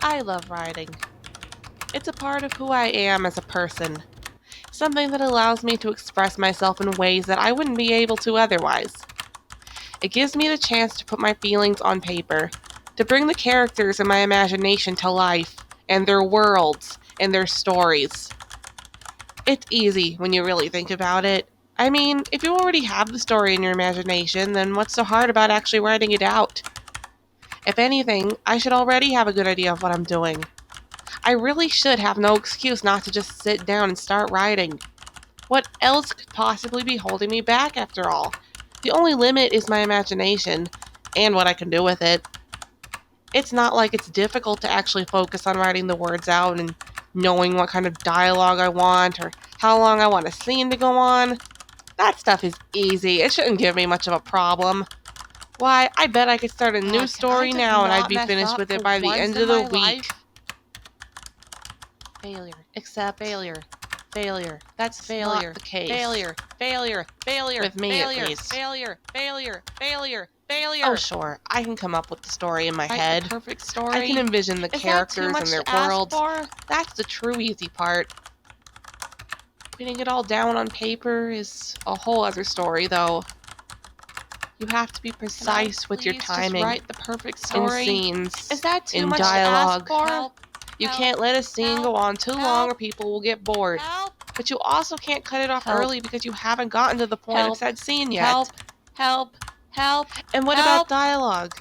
I love writing. It's a part of who I am as a person. Something that allows me to express myself in ways that I wouldn't be able to otherwise. It gives me the chance to put my feelings on paper, to bring the characters in my imagination to life, and their worlds, and their stories. It's easy when you really think about it. I mean, if you already have the story in your imagination, then what's so hard about actually writing it out? If anything, I should already have a good idea of what I'm doing. I really should have no excuse not to just sit down and start writing. What else could possibly be holding me back after all? The only limit is my imagination, and what I can do with it. It's not like it's difficult to actually focus on writing the words out and knowing what kind of dialogue I want or how long I want a scene to go on. That stuff is easy. It shouldn't give me much of a problem. Why, I bet I could start a new story now and I'd be finished with it by the end of the week. Failure. Accept failure. Failure. That's failure. Not the case. Failure. Failure. Failure. With me, at least. Failure. Failure. Failure. Failure. Oh, sure. I can come up with the story in my head. The perfect story. I can envision the characters and their worlds. That's the true easy part. Putting it all down on paper is a whole other story, though. You have to be precise with your timing. Write the perfect story. In scenes. Is that too much dialogue? To ask for? Help. You can't let a scene go on too long or people will get bored. But you also can't cut it off early because you haven't gotten to the point of said scene yet. Help. And what about dialogue?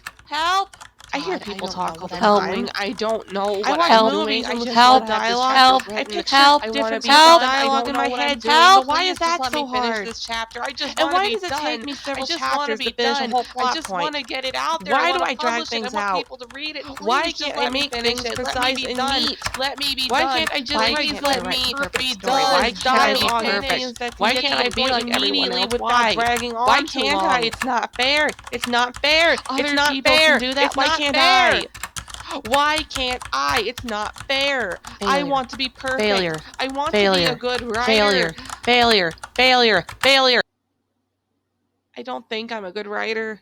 I hear people talk all the time. I don't know what I'm doing. I just want dialogue. I picture different dialogue in my head. But why is that so hard? And why does it take me several chapters to finish a whole plot point? Why do I drag things out? Why can't I make things precise and neat? Why can't I just write perfect story? Why can't I be perfect? Why can't I be like everyone else? Why? Why can't I? It's not fair. It's not fair. It's not fair. Do that. Why can't I? Why can't I? It's not fair. I want to be perfect. Failure. I want to be a good writer. Failure. I don't think I'm a good writer.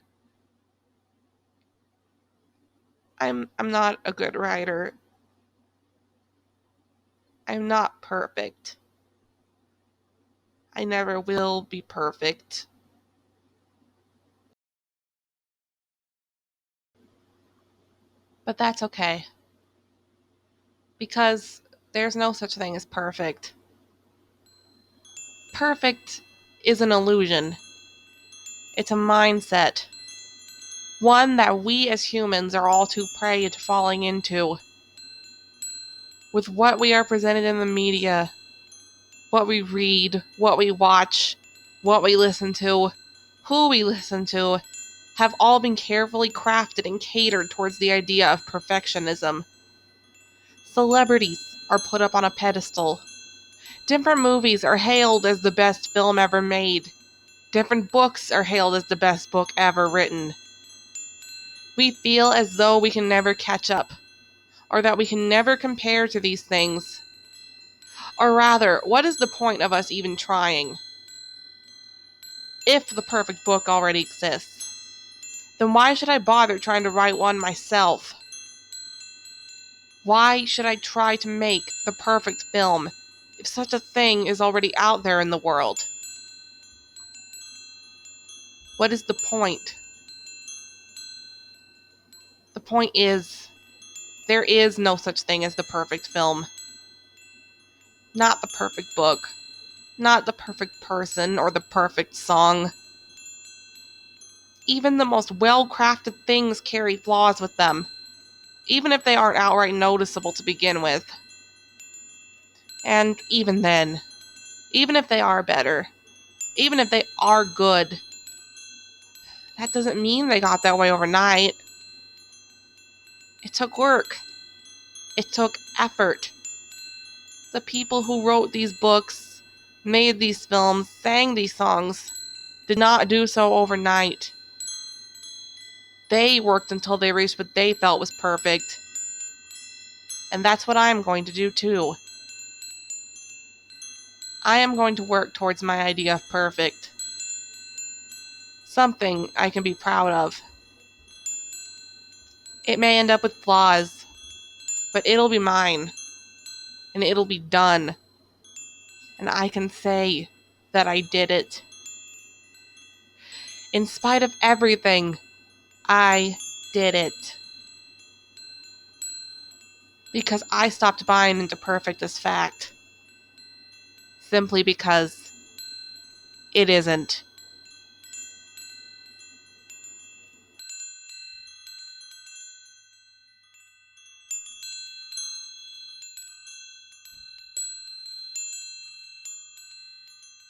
I'm not a good writer. I'm not perfect. I never will be perfect. But that's okay. Because there's no such thing as perfect. Perfect is an illusion. It's a mindset. One that we as humans are all too prey to falling into. With what we are presented in the media, what we read, what we watch, what we listen to, who we listen to, have all been carefully crafted and catered towards the idea of perfectionism. Celebrities are put up on a pedestal. Different movies are hailed as the best film ever made. Different books are hailed as the best book ever written. We feel as though we can never catch up, or that we can never compare to these things. Or rather, what is the point of us even trying? If the perfect book already exists, then why should I bother trying to write one myself? Why should I try to make the perfect film if such a thing is already out there in the world? What is the point? The point is, there is no such thing as the perfect film. Not the perfect book. Not the perfect person or the perfect song. Even the most well-crafted things carry flaws with them, even if they aren't outright noticeable to begin with. And even then, even if they are better, even if they are good, that doesn't mean they got that way overnight. It took work. It took effort. The people who wrote these books, made these films, sang these songs, did not do so overnight. They worked until they reached what they felt was perfect. And that's what I'm going to do too. I am going to work towards my idea of perfect. Something I can be proud of. It may end up with flaws, but it'll be mine, and it'll be done, and I can say that I did it. In spite of everything, I did it. Because I stopped buying into perfect as fact. Simply because it isn't.